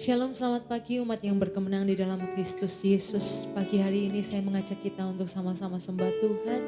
Shalom, selamat pagi umat yang berkemenang di dalam Kristus Yesus. Pagi hari ini saya mengajak kita untuk sama-sama sembah Tuhan.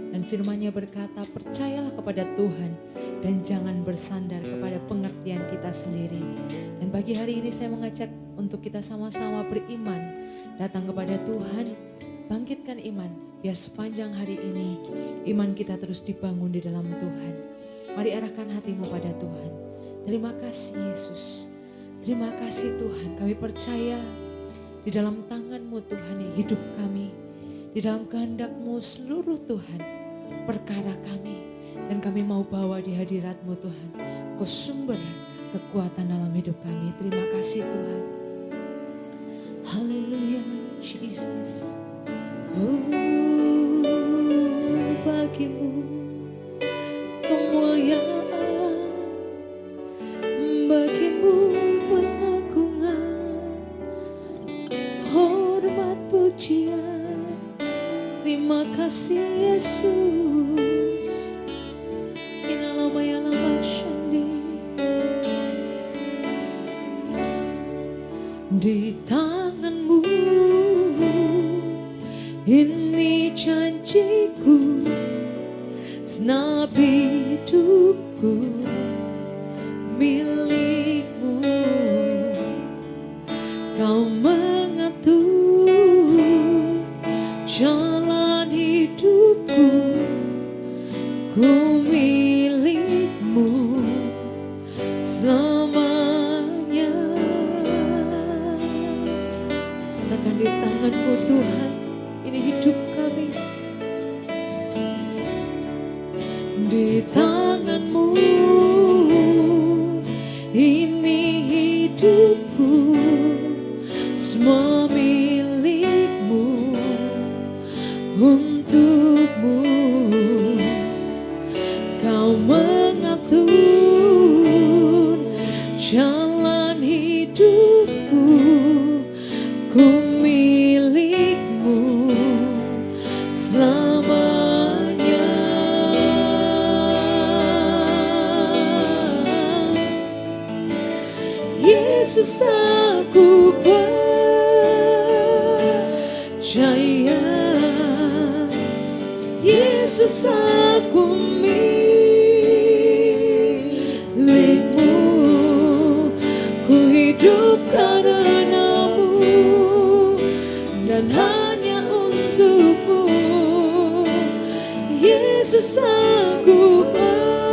Dan firman-Nya berkata, percayalah kepada Tuhan dan jangan bersandar kepada pengertian kita sendiri. Dan pagi hari ini saya mengajak untuk kita sama-sama beriman, datang kepada Tuhan, bangkitkan iman, biar sepanjang hari ini iman kita terus dibangun di dalam Tuhan. Mari arahkan hatimu pada Tuhan. Terima kasih Yesus. Terima kasih Tuhan, kami percaya di dalam tangan-Mu Tuhan hidup kami, di dalam kehendak-Mu seluruh Tuhan, perkara kami, dan kami mau bawa di hadirat-Mu Tuhan, Kau sumber kekuatan dalam hidup kami. Terima kasih Tuhan. Haleluya Jesus. Bagimu kemuliaan, bagimu pujian. Terima kasih Yesus. Inalamaya-lama shandi. Di tangan-Mu ini janjiku, segenap hidupku milik-Mu. Kau jalan hidupku, ku milik-Mu selamanya. Katakan, di tangan-Mu Tuhan, ini hidup kami. Di tangan-Mu ini hidupku, semua untuk-Mu. Kau mengatur jalan hidupku, ku milik-Mu selamanya. Yesus, aku percaya. Yesus, aku milik-Mu, ku hidup karena-Mu dan hanya untuk-Mu. Yesus, aku percaya.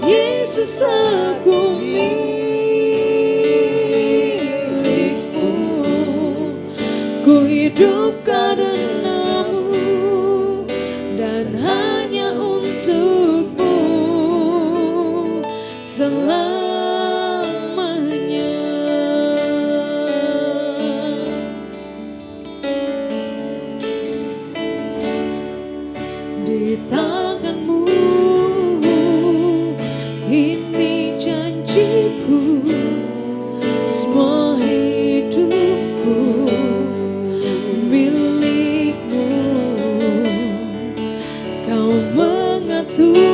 Yesus, aku ku hidup karena-Mu dan hanya untuk-Mu selamanya. Di tangan-Mu ini janjiku, semua hidupku milik-Mu. Kau mengatur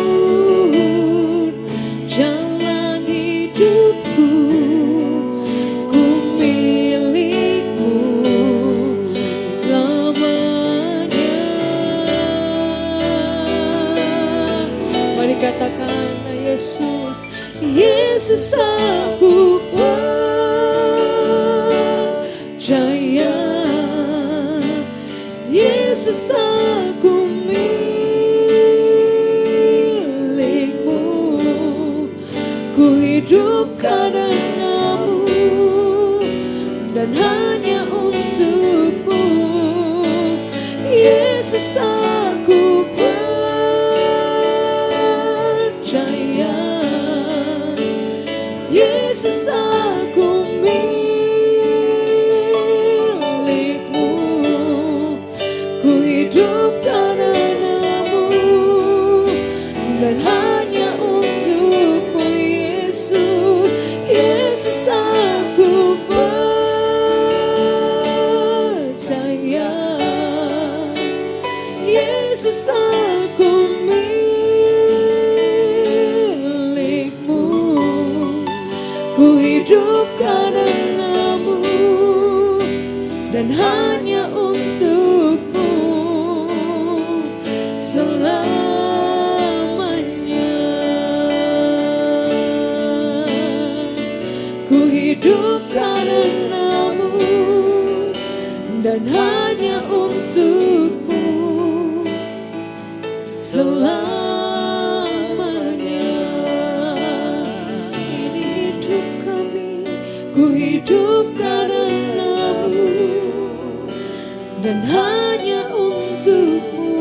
jalan hidupku, ku milik-Mu selamanya. Mari katakan, Yesus, Yesus, aku percaya. Yesus, aku milik-Mu, ku hidup karena-Mu dan hanya untuk-Mu. Yesus, aku percaya. Yesus, aku milik-Mu, ku hidup karena-Mu dan hanya untuk-Mu. Yesus, Yesus, aku percaya. dan hanya untukmu selamanya. Ku hidup karenamu dan hanya untukmu selamanya. Ini hidup kami, ku hidup karenamu dan hanya untukmu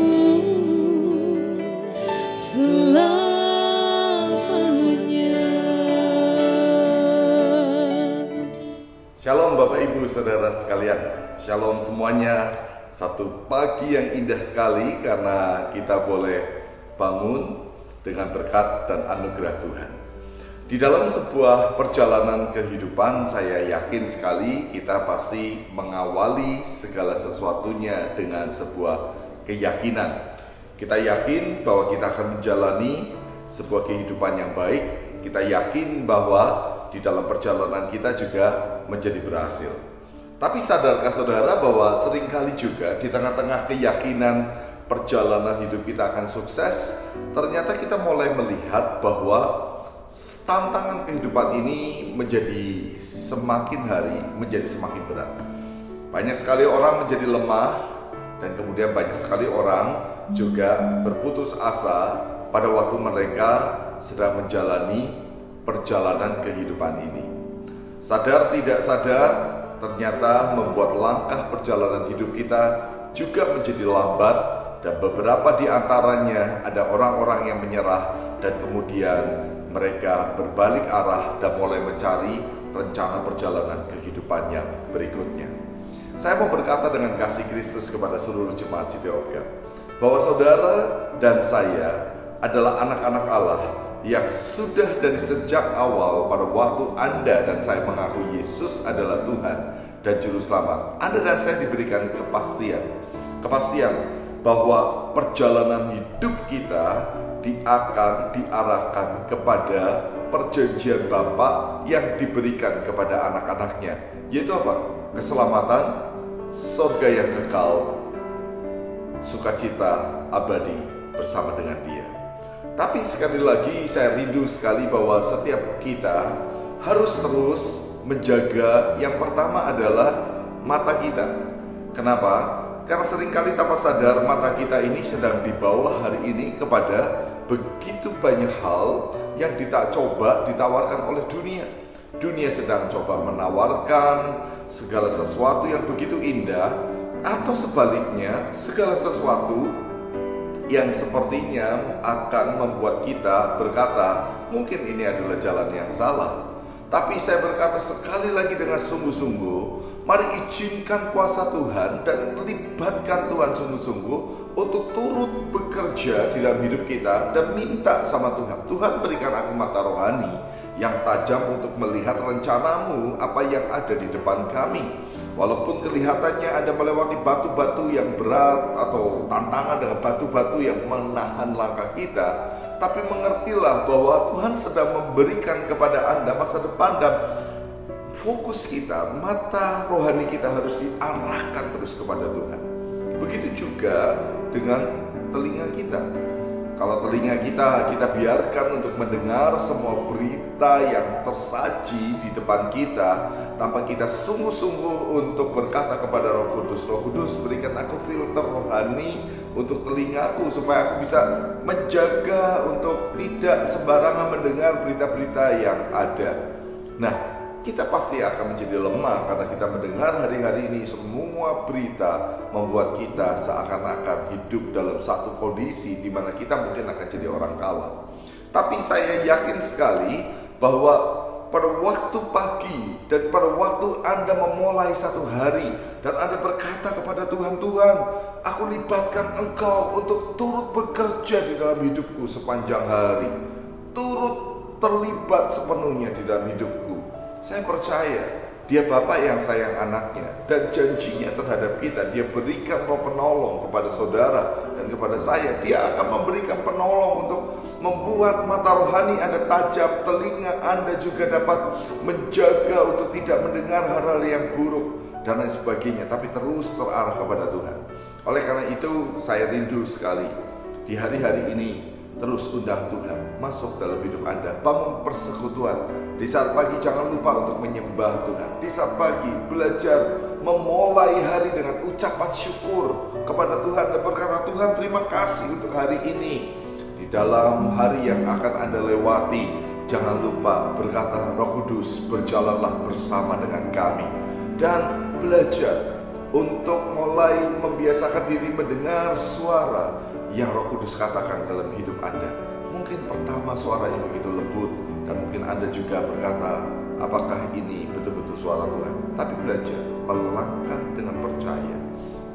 selamanya. Shalom Bapak Ibu Saudara sekalian, shalom semuanya. Satu pagi yang indah sekali karena kita boleh bangun dengan berkat dan anugerah Tuhan. Di dalam sebuah perjalanan kehidupan, saya yakin sekali kita pasti mengawali segala sesuatunya dengan sebuah keyakinan. Kita yakin bahwa kita akan menjalani sebuah kehidupan yang baik. Kita yakin bahwa di dalam perjalanan kita juga menjadi berhasil. Tapi sadarkah saudara bahwa seringkali juga di tengah-tengah keyakinan perjalanan hidup kita akan sukses, ternyata kita mulai melihat bahwa tantangan kehidupan ini menjadi semakin hari menjadi semakin berat. Banyak sekali orang menjadi lemah dan kemudian banyak sekali orang juga berputus asa pada waktu mereka sedang menjalani perjalanan kehidupan ini. Sadar tidak sadar, ternyata membuat langkah perjalanan hidup kita juga menjadi lambat, dan beberapa di antaranya ada orang-orang yang menyerah dan kemudian mereka berbalik arah dan mulai mencari rencana perjalanan kehidupan yang berikutnya. Saya mau berkata dengan kasih Kristus kepada seluruh jemaat City of God bahwa saudara dan saya adalah anak-anak Allah yang sudah dari sejak awal pada waktu Anda dan saya mengaku Yesus adalah Tuhan dan Juru Selamat, Anda dan saya diberikan kepastian bahwa perjalanan hidup kita akan diarahkan kepada perjanjian Bapa yang diberikan kepada anak-anaknya, yaitu apa? Keselamatan, surga yang kekal, sukacita abadi bersama dengan Dia. Tapi sekali lagi saya rindu sekali bahwa setiap kita harus terus menjaga yang pertama adalah mata kita. Kenapa? Karena seringkali tanpa sadar mata kita ini sedang dibawa hari ini kepada begitu banyak hal yang ditawarkan oleh dunia. Dunia sedang coba menawarkan segala sesuatu yang begitu indah, atau sebaliknya segala sesuatu yang sepertinya akan membuat kita berkata, mungkin ini adalah jalan yang salah. Tapi saya berkata sekali lagi dengan sungguh-sungguh, mari izinkan kuasa Tuhan dan libatkan Tuhan sungguh-sungguh untuk turut bekerja di dalam hidup kita dan minta sama Tuhan. Tuhan berikan aku mata rohani yang tajam untuk melihat rencanamu, apa yang ada di depan kami. Walaupun kelihatannya Anda melewati batu-batu yang berat atau tantangan dengan batu-batu yang menahan langkah kita, tapi mengertilah bahwa Tuhan sedang memberikan kepada Anda masa depan, dan fokus kita, mata rohani kita harus diarahkan terus kepada Tuhan. Begitu juga dengan telinga kita. Kalau telinga kita biarkan untuk mendengar semua berita yang tersaji di depan kita, tanpa kita sungguh-sungguh untuk berkata kepada Roh Kudus, Roh Kudus berikan aku filter rohani untuk telingaku supaya aku bisa menjaga untuk tidak sembarangan mendengar berita-berita yang ada. Nah, kita pasti akan menjadi lemah karena kita mendengar hari-hari ini semua berita membuat kita seakan-akan hidup dalam satu kondisi di mana kita mungkin akan jadi orang kalah. Tapi saya yakin sekali bahwa pada waktu pagi dan pada waktu Anda memulai satu hari dan Anda berkata kepada Tuhan, Tuhan, aku libatkan Engkau untuk turut bekerja di dalam hidupku sepanjang hari, turut terlibat sepenuhnya di dalam hidupku. Saya percaya Dia Bapa yang sayang anaknya, dan janjinya terhadap kita, Dia berikan Roh penolong kepada saudara dan kepada saya. Dia akan memberikan penolong untuk membuat mata rohani Anda tajam, telinga Anda juga dapat menjaga untuk tidak mendengar hal-hal yang buruk. dan lain sebagainya, tapi terus terarah kepada Tuhan. Oleh karena itu saya rindu sekali di hari-hari ini terus undang Tuhan masuk dalam hidup Anda. Bangun persekutuan. Di saat pagi jangan lupa untuk menyembah Tuhan. Di saat pagi belajar memulai hari dengan ucapan syukur kepada Tuhan dan berkata, Tuhan terima kasih untuk hari ini. Di dalam hari yang akan Anda lewati, jangan lupa berkata, Roh Kudus berjalanlah bersama dengan kami. Dan belajar untuk mulai membiasakan diri mendengar suara yang Roh Kudus katakan dalam hidup Anda. Mungkin pertama suaranya begitu lembut, dan mungkin Anda juga berkata, apakah ini betul-betul suara Tuhan? Tapi belajar melangkah dengan percaya.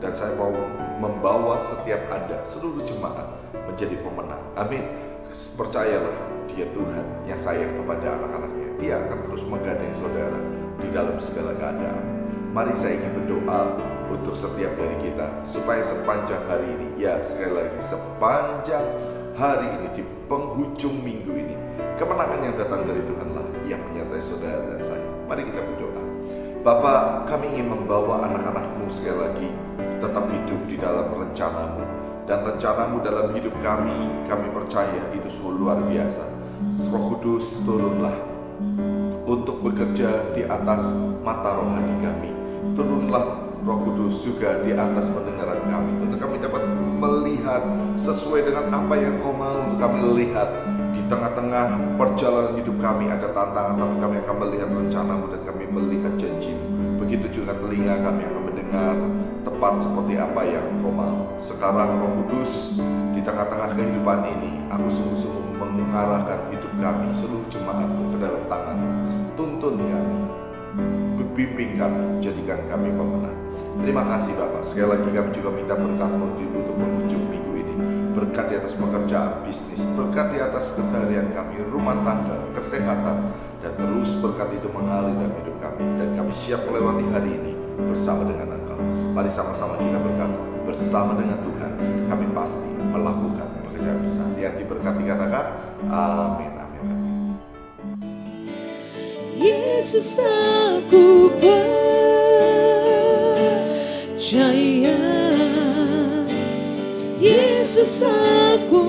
Dan saya mau membawa setiap Anda, seluruh jemaat, menjadi pemenang. Amin. Percayalah, Dia Tuhan yang sayang kepada anak-anaknya. Dia akan terus menggandeng saudara di dalam segala keadaan. Mari saya ingin berdoa untuk setiap dari kita, supaya sepanjang hari ini, ya sekali lagi, sepanjang hari ini, di penghujung minggu ini, kemenangan yang datang dari Tuhanlah yang menyertai saudara dan saya. Mari kita berdoa. Bapa, kami ingin membawa anak-anak-Mu sekali lagi tetap hidup di dalam rencana-Mu. Dan rencana-Mu dalam hidup kami percaya itu sungguh luar biasa. Roh Kudus turunlah untuk bekerja di atas mata rohani kami. Turunlah Roh Kudus juga di atas pendengaran kami, untuk kami dapat melihat sesuai dengan apa yang Kau mau untuk kami lihat. Di tengah-tengah perjalanan hidup kami ada tantangan, tapi kami akan melihat rencana-Mu dan kami melihat janji-Mu. Begitu juga telinga kami akan mendengar tepat seperti apa yang Kau mau. Sekarang Roh Kudus, di tengah-tengah kehidupan ini, aku sungguh-sungguh mengarahkan hidup kami, seluruh jemaat-Mu ke dalam tangan-Mu. Tuntun kami, bimbing kami, jadikan kami pemenang. Terima kasih Bapak. Sekali lagi kami juga minta berkat-Mu untuk penghujung minggu ini. Berkat di atas pekerjaan bisnis, berkat di atas keseharian kami, rumah tangga, kesehatan, dan terus berkat itu mengalir dalam hidup kami. Dan kami siap melewati hari ini bersama dengan Engkau. Mari sama-sama kita berkata, bersama dengan Tuhan kami pasti melakukan pekerjaan besar. Yang diberkati katakan amin, amin, amin. Yesus aku percaya, Yesus aku